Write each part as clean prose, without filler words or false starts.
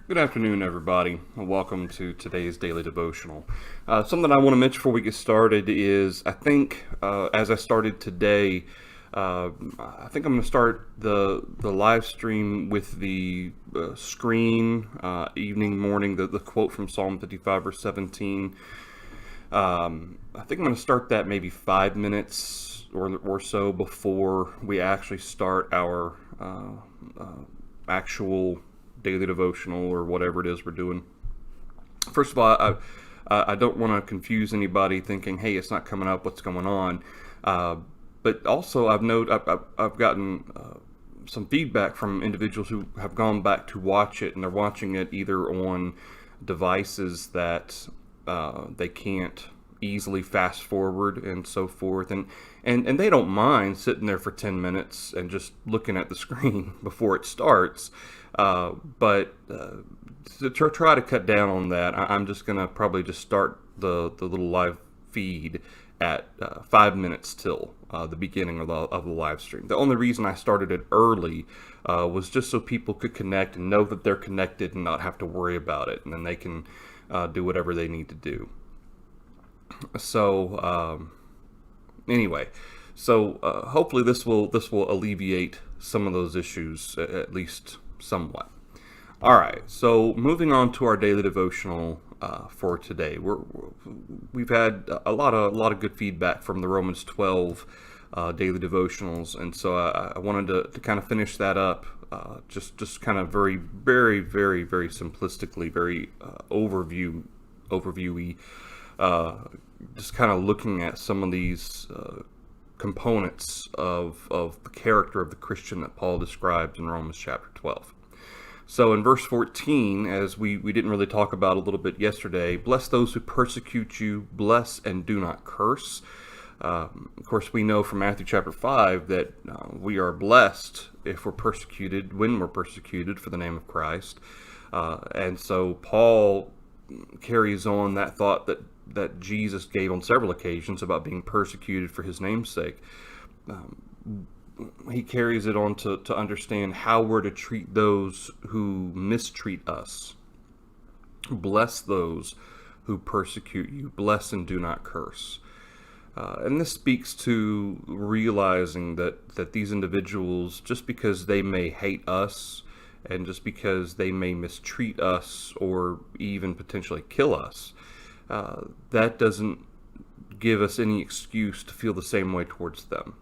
Good afternoon, everybody. Welcome to today's daily devotional. Something I want to mention before we get started is I think as I started today, I think I'm going to start the live stream with the screen, evening, morning, the quote from Psalm 55, verse 17. I think I'm going to start that maybe 5 minutes or so before we actually start our actual daily devotional or whatever it is we're doing. First of all, I don't want to confuse anybody thinking, "Hey, it's not coming up. What's going on?" But also, I've gotten some feedback from individuals who have gone back to watch it, and they're watching it either on devices that they can't easily fast forward and so forth, and they don't mind sitting there for 10 minutes and just looking at the screen before it starts. But to try to cut down on that, I'm just going to probably just start the little live feed at 5 minutes till the beginning of the live stream. The only reason I started it early was just so people could connect and know that they're connected and not have to worry about it, and then they can do whatever they need to do. So anyway, hopefully this will alleviate some of those issues, at least somewhat. All right, so moving on to our daily devotional for today. We've had a lot of good feedback from the Romans 12 daily devotionals, and so I wanted to kind of finish that up, just kind of very simplistically, very overviewy, just kind of looking at some of these components of the character of the Christian that Paul describes in Romans chapter 12. So in verse 14, as we didn't really talk about a little bit yesterday, bless those who persecute you, bless and do not curse. Of course, we know from Matthew chapter 5 that we are blessed if we're persecuted, when we're persecuted for the name of Christ. And so Paul carries on that thought that Jesus gave on several occasions about being persecuted for his name's sake. He carries it on to understand how we're to treat those who mistreat us. Bless those who persecute you. Bless and do not curse. And this speaks to realizing that these individuals, just because they may hate us and just because they may mistreat us or even potentially kill us, that doesn't give us any excuse to feel the same way towards them.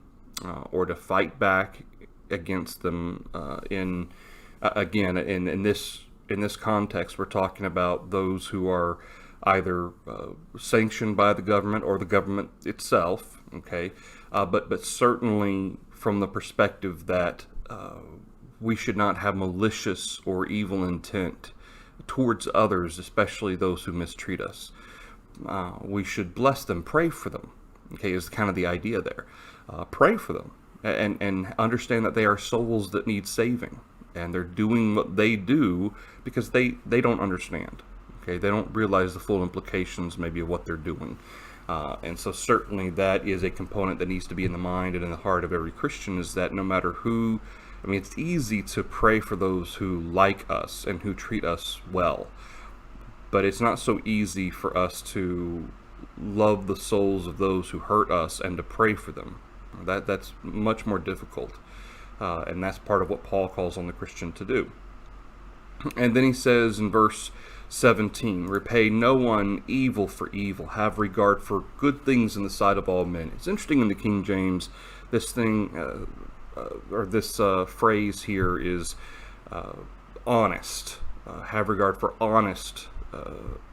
Or to fight back against them. In this context, we're talking about those who are either sanctioned by the government or the government itself. Okay, but certainly from the perspective that we should not have malicious or evil intent towards others, especially those who mistreat us. We should bless them, pray for them. Okay, is kind of the idea there. Pray for them and understand that they are souls that need saving, and they're doing what they do because they don't understand. Okay, they don't realize the full implications maybe of what they're doing, and so certainly that is a component that needs to be in the mind and in the heart of every Christian, is that no matter who, I mean, it's easy to pray for those who like us and who treat us well, but it's not so easy for us to love the souls of those who hurt us and to pray for them. That's much more difficult, and that's part of what Paul calls on the Christian to do. And then he says in verse 17, repay no one evil for evil, have regard for good things in the sight of all men. It's interesting in the King James, this phrase here is honest. Have regard for honest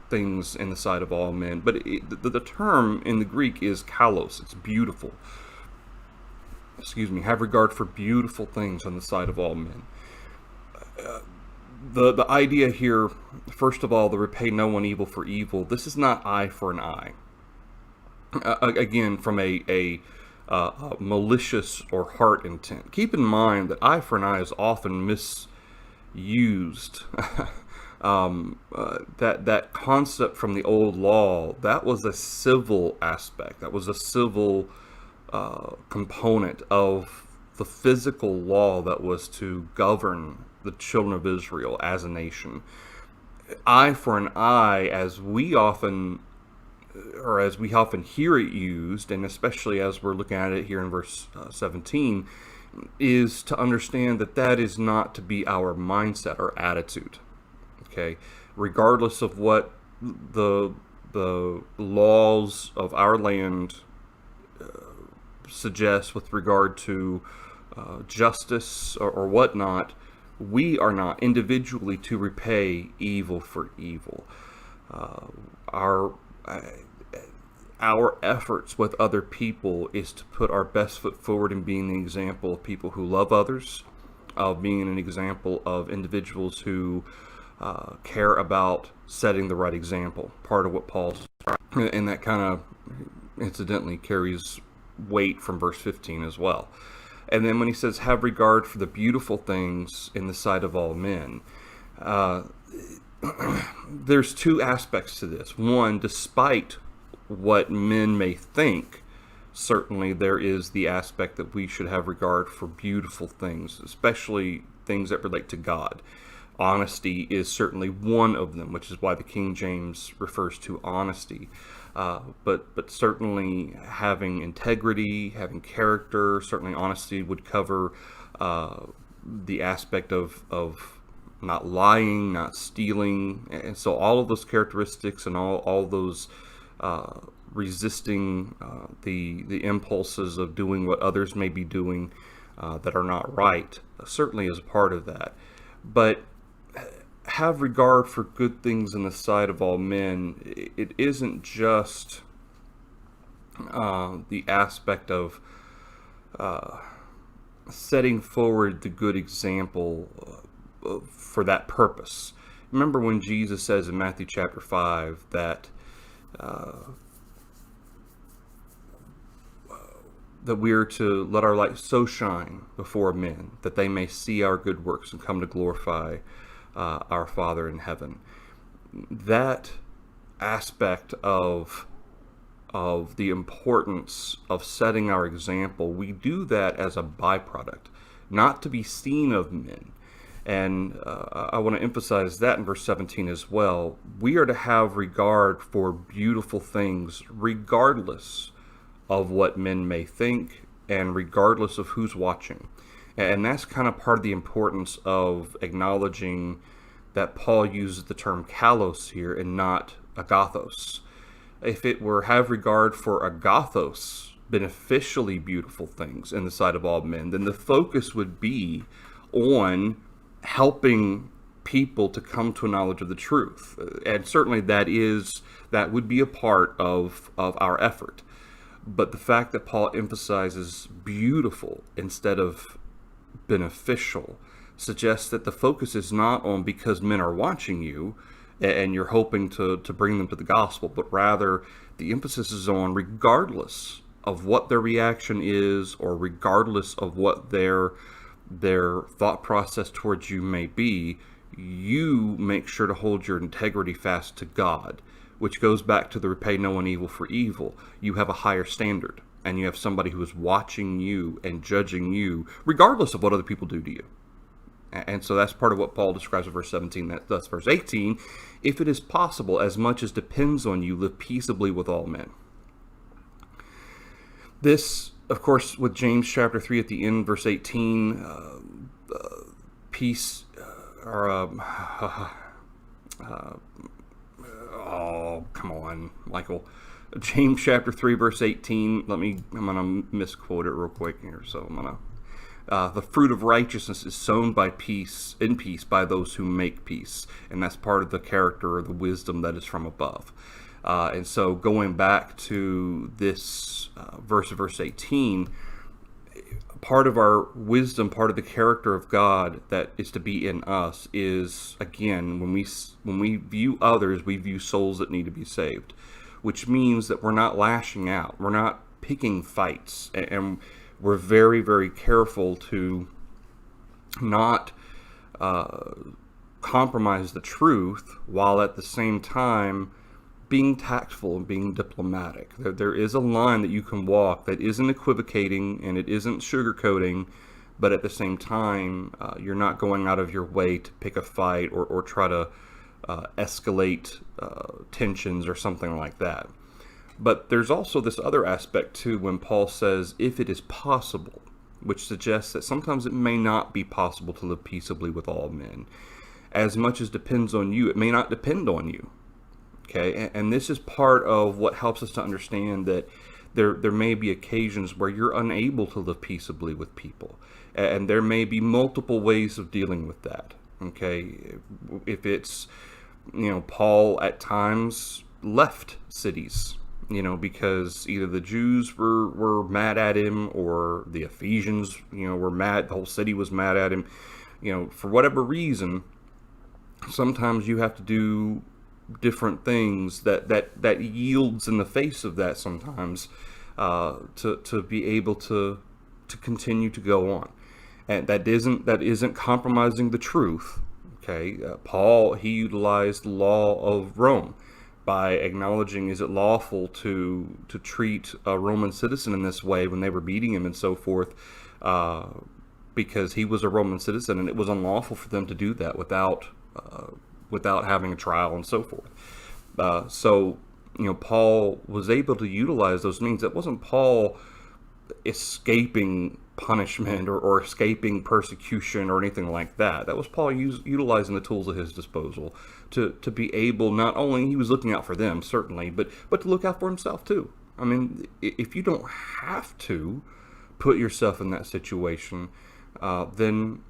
things in the sight of all men. But the term in the Greek is kalos. It's beautiful. Have regard for beautiful things on the sight of all men. The idea here, first of all, the repay no one evil for evil. This is not eye for an eye. Again, from a malicious or heart intent. Keep in mind that eye for an eye is often misused. That concept from the old law, that was a civil aspect. That was a civil component of the physical law that was to govern the children of Israel as a nation. eye for an eye, as we often hear it used, and especially as we're looking at it here in verse 17, is to understand that that is not to be our mindset, our attitude. Okay, regardless of what the laws of our land suggest with regard to justice or whatnot, we are not individually to repay evil for evil. Our efforts with other people is to put our best foot forward in being the example of people who love others, of being an example of individuals who care about setting the right example. Part of what Paul's, and that kind of incidentally carries weight from verse 15 as well. And then when he says, have regard for the beautiful things in the sight of all men, there's two aspects to this. One, despite what men may think, certainly there is the aspect that we should have regard for beautiful things, especially things that relate to God. Honesty is certainly one of them, which is why the King James refers to honesty. But certainly having integrity, having character, certainly honesty would cover the aspect of not lying, not stealing. And so all of those characteristics and all those resisting the impulses of doing what others may be doing that are not right, certainly is a part of that. But have regard for good things in the sight of all men. It isn't just the aspect of setting forward the good example for that purpose. Remember when Jesus says in Matthew chapter 5 that that we are to let our light so shine before men that they may see our good works and come to glorify our Father in heaven. That aspect of the importance of setting our example, we do that as a byproduct, not to be seen of men. And I want to emphasize that in verse 17 as well. We are to have regard for beautiful things regardless of what men may think and regardless of who's watching. And that's kind of part of the importance of acknowledging that Paul uses the term kalos here and not agathos. If it were have regard for agathos, beneficially beautiful things in the sight of all men, then the focus would be on helping people to come to a knowledge of the truth. And certainly that would be a part of our effort. But the fact that Paul emphasizes beautiful instead of beneficial suggests that the focus is not on because men are watching you and you're hoping to bring them to the gospel, but rather the emphasis is on regardless of what their reaction is or regardless of what their thought process towards you may be, you make sure to hold your integrity fast to God, which goes back to the repay no one evil for evil. You have a higher standard, and you have somebody who is watching you and judging you, regardless of what other people do to you. And so that's part of what Paul describes in verse 17. That's verse 18. If it is possible, as much as depends on you, live peaceably with all men. This, of course, with James chapter 3 at the end, verse 18, peace, oh, come on, Michael. James chapter 3, verse 18. I'm going to misquote it real quick here. So I'm going to. The fruit of righteousness is sown in peace by those who make peace. And that's part of the character or the wisdom that is from above. And so going back to this verse 18, part of our wisdom, part of the character of God that is to be in us is, again, when we view others, we view souls that need to be saved, which means that we're not lashing out. We're not picking fights. And we're very, very careful to not compromise the truth while at the same time being tactful and being diplomatic. There is a line that you can walk that isn't equivocating and it isn't sugarcoating, but at the same time, you're not going out of your way to pick a fight or try to escalate tensions or something like that. But there's also this other aspect too when Paul says, if it is possible, which suggests that sometimes it may not be possible to live peaceably with all men. As much as depends on you, it may not depend on you. Okay, and this is part of what helps us to understand that there may be occasions where you're unable to live peaceably with people, and there may be multiple ways of dealing with that. Okay, if it's, Paul at times left cities, because either the Jews were mad at him, or the Ephesians, were mad. The whole city was mad at him. For whatever reason, sometimes you have to do different things that yields in the face of that sometimes, to be able to continue to go on, and that isn't compromising the truth. Okay, Paul, he utilized the law of Rome by acknowledging, is it lawful to treat a Roman citizen in this way when they were beating him and so forth, because he was a Roman citizen and it was unlawful for them to do that without having a trial and so forth. So Paul was able to utilize those means. It wasn't Paul escaping punishment or escaping persecution or anything like that. That was Paul utilizing the tools at his disposal to be able, not only he was looking out for them certainly, but to look out for himself too. I mean, if you don't have to put yourself in that situation, then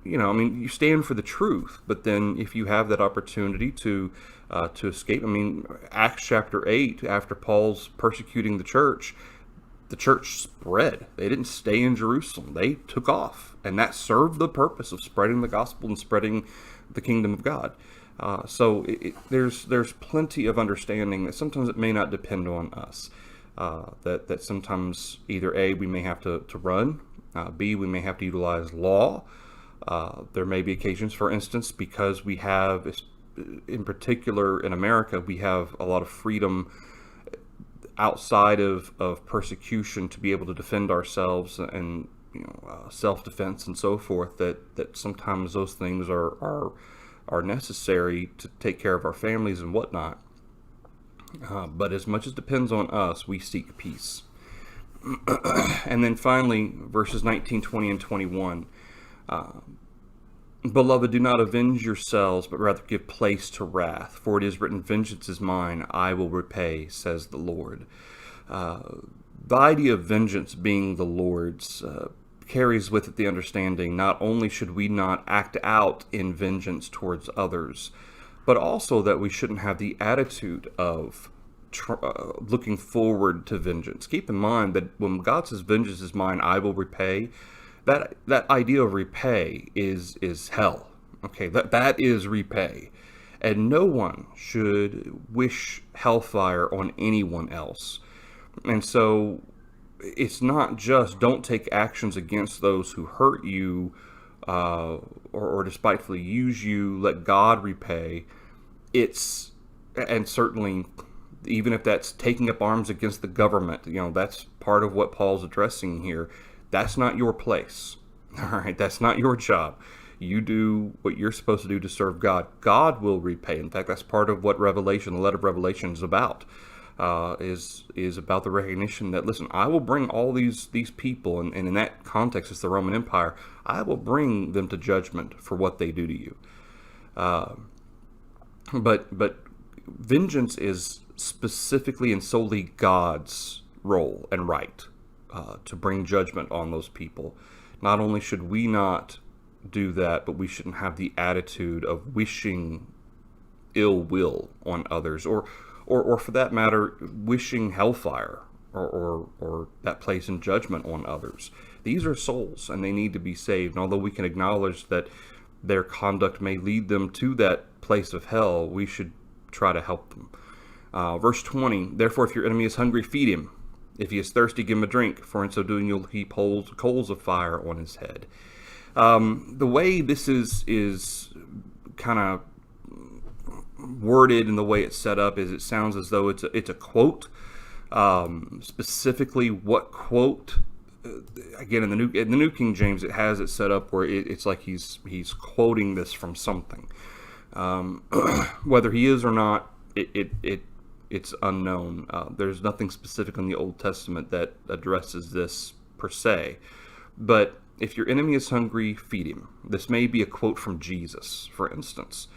you stand for the truth. But then if you have that opportunity to escape, Acts chapter 8, after Paul's persecuting the church spread. They didn't stay in Jerusalem. They took off, and that served the purpose of spreading the gospel and spreading the kingdom of God. So there's plenty of understanding that sometimes it may not depend on us. That sometimes either A, we may have to run, B, we may have to utilize law. There may be occasions, for instance, because we have, in particular in America, we have a lot of freedom outside of persecution to be able to defend ourselves and self-defense and so forth, that sometimes those things are necessary to take care of our families and whatnot. But as much as depends on us, we seek peace. And then finally, verses 19, 20, and 21. Beloved, do not avenge yourselves, but rather give place to wrath. For it is written, vengeance is mine, I will repay, says the Lord. The idea of vengeance being the Lord's carries with it the understanding, not only should we not act out in vengeance towards others, but also that we shouldn't have the attitude of looking forward to vengeance. Keep in mind that when God says, vengeance is mine, I will repay, that idea of repay is hell. Okay, that is repay. And no one should wish hellfire on anyone else. And so it's not just don't take actions against those who hurt you or despitefully use you, let God repay. And certainly, even if that's taking up arms against the government, that's part of what Paul's addressing here. That's not your place. All right, that's not your job. You do what you're supposed to do to serve God. God will repay. In fact, that's part of what Revelation, the letter of Revelation, is about. Is about the recognition that, listen, I will bring all these people, and in that context, it's the Roman Empire. I will bring them to judgment for what they do to you. But vengeance is specifically and solely God's role and right to bring judgment on those people. Not only should we not do that, but we shouldn't have the attitude of wishing ill will on others, or for that matter, wishing hellfire or that place in judgment on others. These are souls, and they need to be saved. And although we can acknowledge that their conduct may lead them to that place of hell, we should try to help them. Verse 20, therefore, if your enemy is hungry, feed him. If he is thirsty, give him a drink, for in so doing you'll heap coals of fire on his head. The way this is kind of worded and the way it's set up is it sounds as though it's a quote. Specifically, what quote? Again, in the New King James, it has it set up where it's like he's quoting this from something. Whether he is or not, it's unknown. There's nothing specific in the Old Testament that addresses this per se. But if your enemy is hungry, feed him. This may be a quote from Jesus, for instance.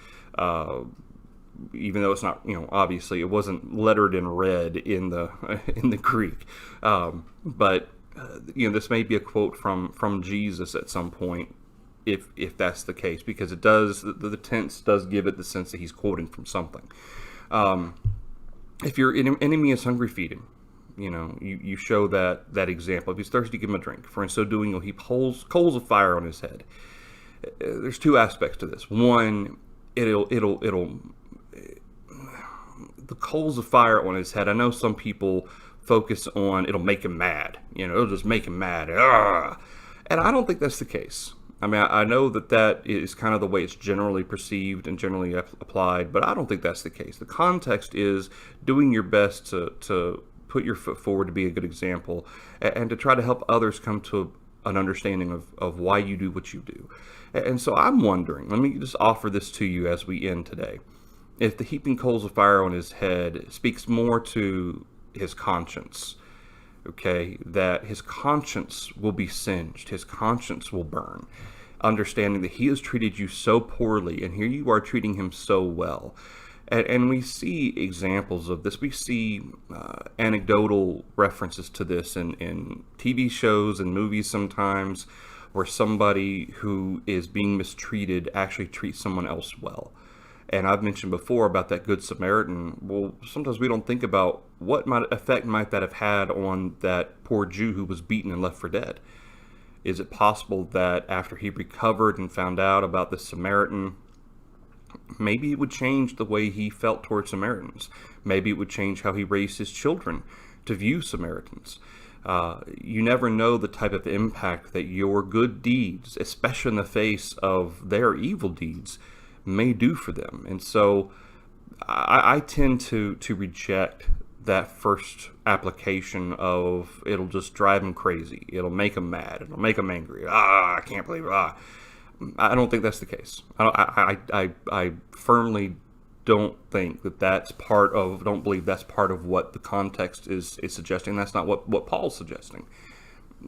Even though it's not, obviously it wasn't lettered in red in the in the Greek, but this may be a quote from Jesus at some point, if that's the case, because it does the tense does give it the sense that he's quoting from something. If your enemy is hungry, feed him. You show that example. If he's thirsty, give him a drink. For in so doing, you'll heap coals of fire on his head. There's two aspects to this. One, it'll the coals of fire on his head. I know some people focus on it'll make him mad. It'll just make him mad. And I don't think that's the case. I mean, I know that is kind of the way it's generally perceived and generally applied, but I don't think that's the case. The context is doing your best to put your foot forward to be a good example and to try to help others come to an understanding of why you do what you do. And so I'm wondering, let me just offer this to you as we end today. If the heaping coals of fire on his head speaks more to his conscience, okay, that his conscience will be singed, his conscience will burn, understanding that he has treated you so poorly, and here you are treating him so well. And we see examples of this. We see anecdotal references to this in TV shows and movies sometimes, where somebody who is being mistreated actually treats someone else well. And I've mentioned before about that Good Samaritan. Well, sometimes we don't think about what effect might that have had on that poor Jew who was beaten and left for dead. Is it possible that after he recovered and found out about the Samaritan, maybe it would change the way he felt towards Samaritans? Maybe it would change how he raised his children to view Samaritans. You never know the type of impact that your good deeds, especially in the face of their evil deeds, may do for them. And so I tend to reject that first application of it'll just drive him crazy, it'll make him mad, it'll make him angry, I can't believe it. I don't think that's the case. I firmly don't think don't believe that's part of what the context is suggesting. That's not what Paul's suggesting.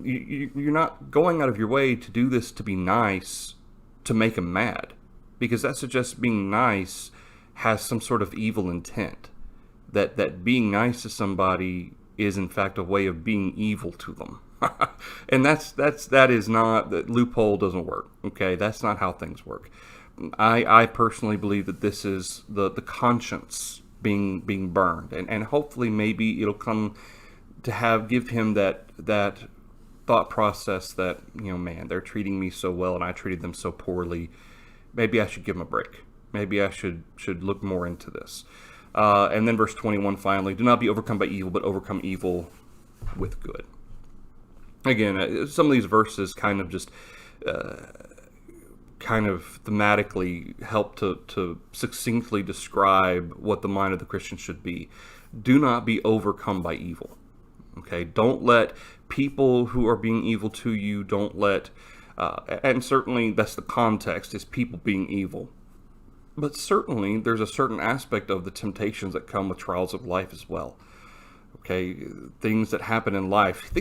You're not going out of your way to do this to be nice, to make him mad, because that suggests being nice has some sort of evil intent. That being nice to somebody is in fact a way of being evil to them. And that is not, that loophole doesn't work. Okay, that's not how things work. I personally believe that this is the conscience being burned, and hopefully maybe it'll come to give him that thought process that, man, they're treating me so well and I treated them so poorly. Maybe I should give them a break. Maybe I should look more into this. And then verse 21 finally, do not be overcome by evil, but overcome evil with good. Again, some of these verses kind of just thematically help to succinctly describe what the mind of the Christian should be. Do not be overcome by evil. Okay, don't let people who are being evil to you, and certainly that's the context, is people being evil. But certainly there's a certain aspect of the temptations that come with trials of life as well. Okay, things that happen in life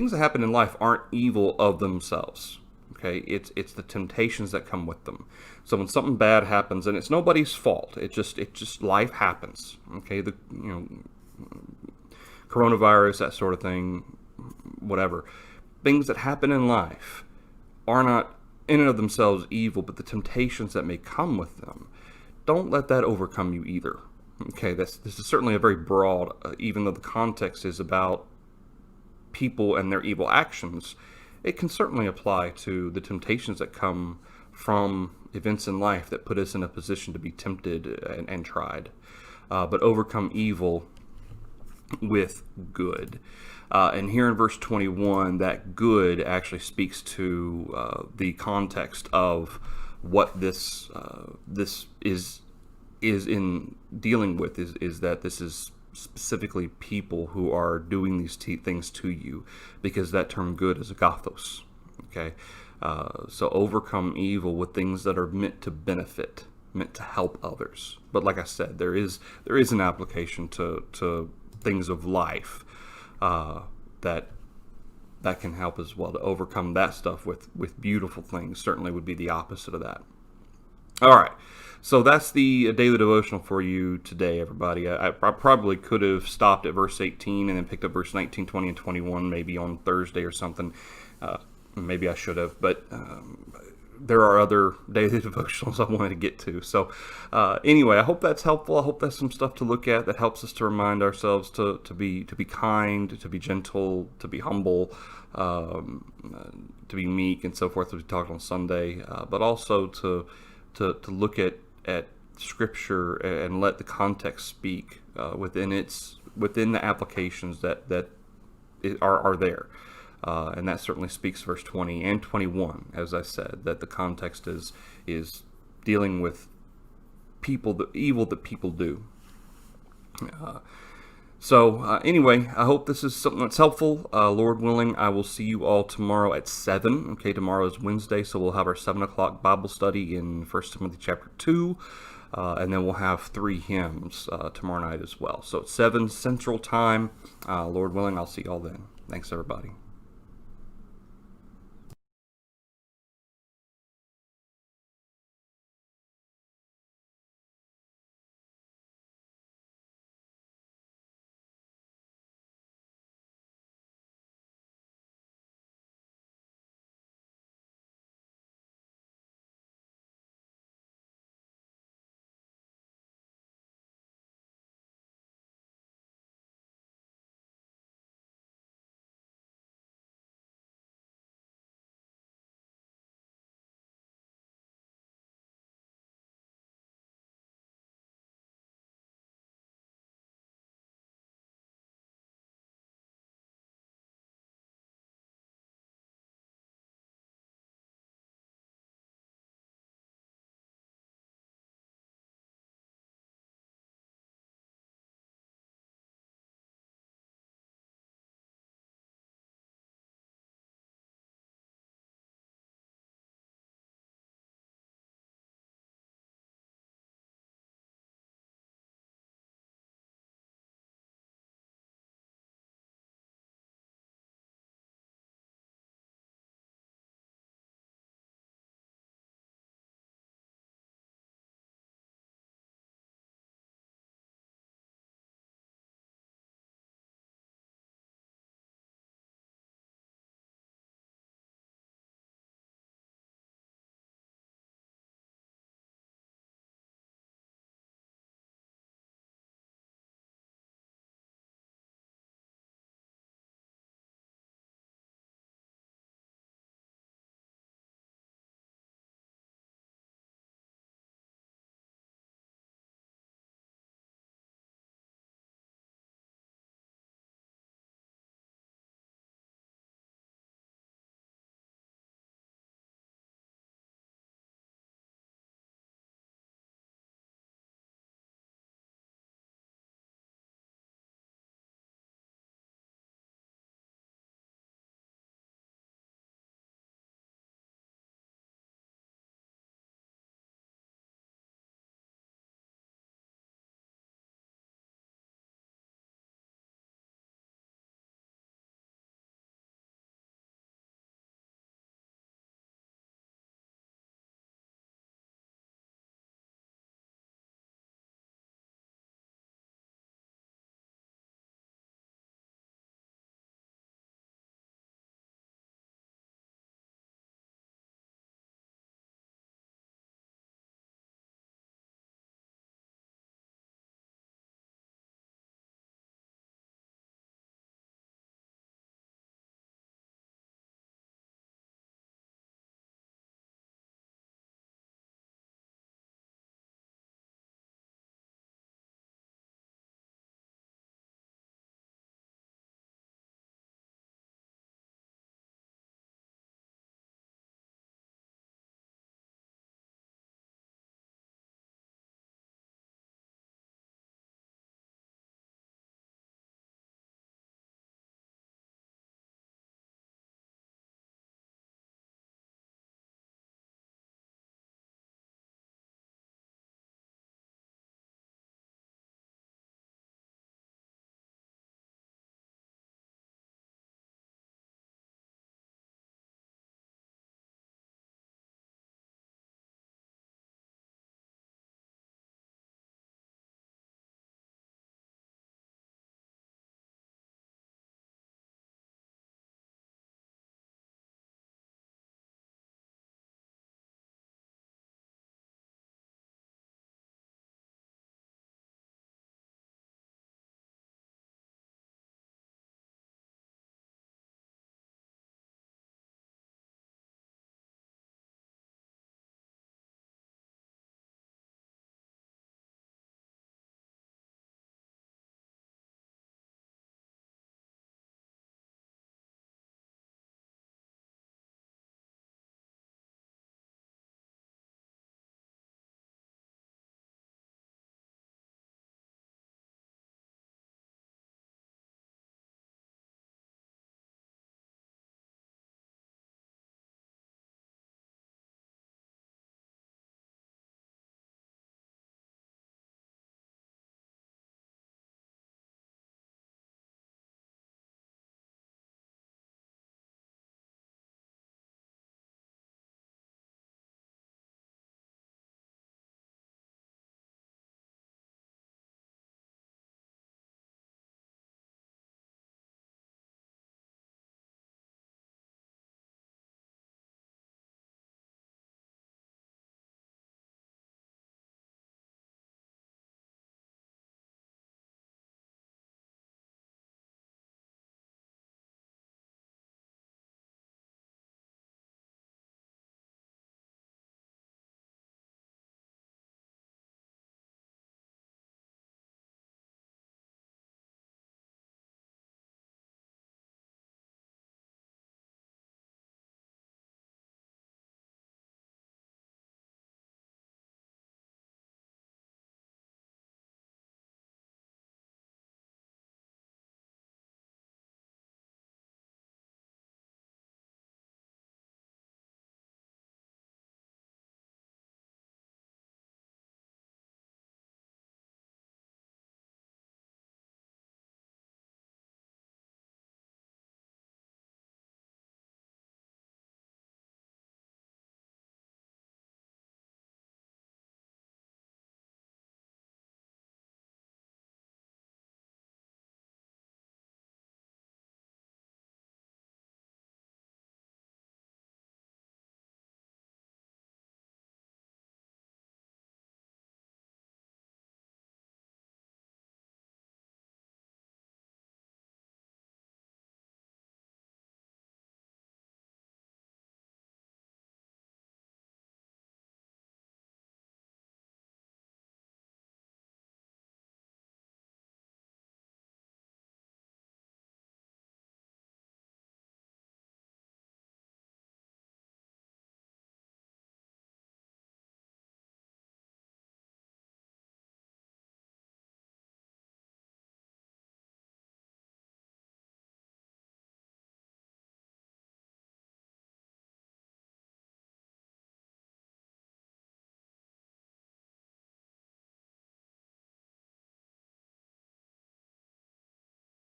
aren't evil of themselves. Okay, it's the temptations that come with them. So when something bad happens, and it's nobody's fault, it just life happens. Okay, coronavirus, that sort of thing, whatever. Things that happen in life are not in and of themselves evil, but the temptations that may come with them, don't let that overcome you either. Okay, this is certainly a very broad, even though the context is about people and their evil actions, it can certainly apply to the temptations that come from events in life that put us in a position to be tempted and tried. But overcome evil with good. And here in verse 21, that good actually speaks to the context of what this is in dealing with, is that this is specifically people who are doing these things to you, because that term good is agathos. Okay, so overcome evil with things that are meant to benefit. meant to help others. But like I said, there is an application to things of life that can help as well. To overcome that stuff with beautiful things certainly would be the opposite of that. All right, so that's the daily devotional for you today, everybody. I probably could have stopped at verse 18 and then picked up verse 19, 20, and 21 maybe on Thursday or something. Maybe I should have, but there are other daily devotionals I wanted to get to. So anyway, I hope that's helpful. I hope that's some stuff to look at that helps us to remind ourselves to be kind, to be gentle, to be humble, to be meek, and so forth, as we talked on Sunday, but also to look at Scripture and let the context speak within the applications that are there. And that certainly speaks verse 20 and 21, as I said, that the context is dealing with people, the evil that people do. So anyway, I hope this is something that's helpful. Lord willing, I will see you all tomorrow at 7. Okay, tomorrow is Wednesday, so we'll have our 7 o'clock Bible study in 1 Timothy chapter 2. And then we'll have 3 hymns tomorrow night as well. So it's 7 Central Time. Lord willing, I'll see you all then. Thanks, everybody.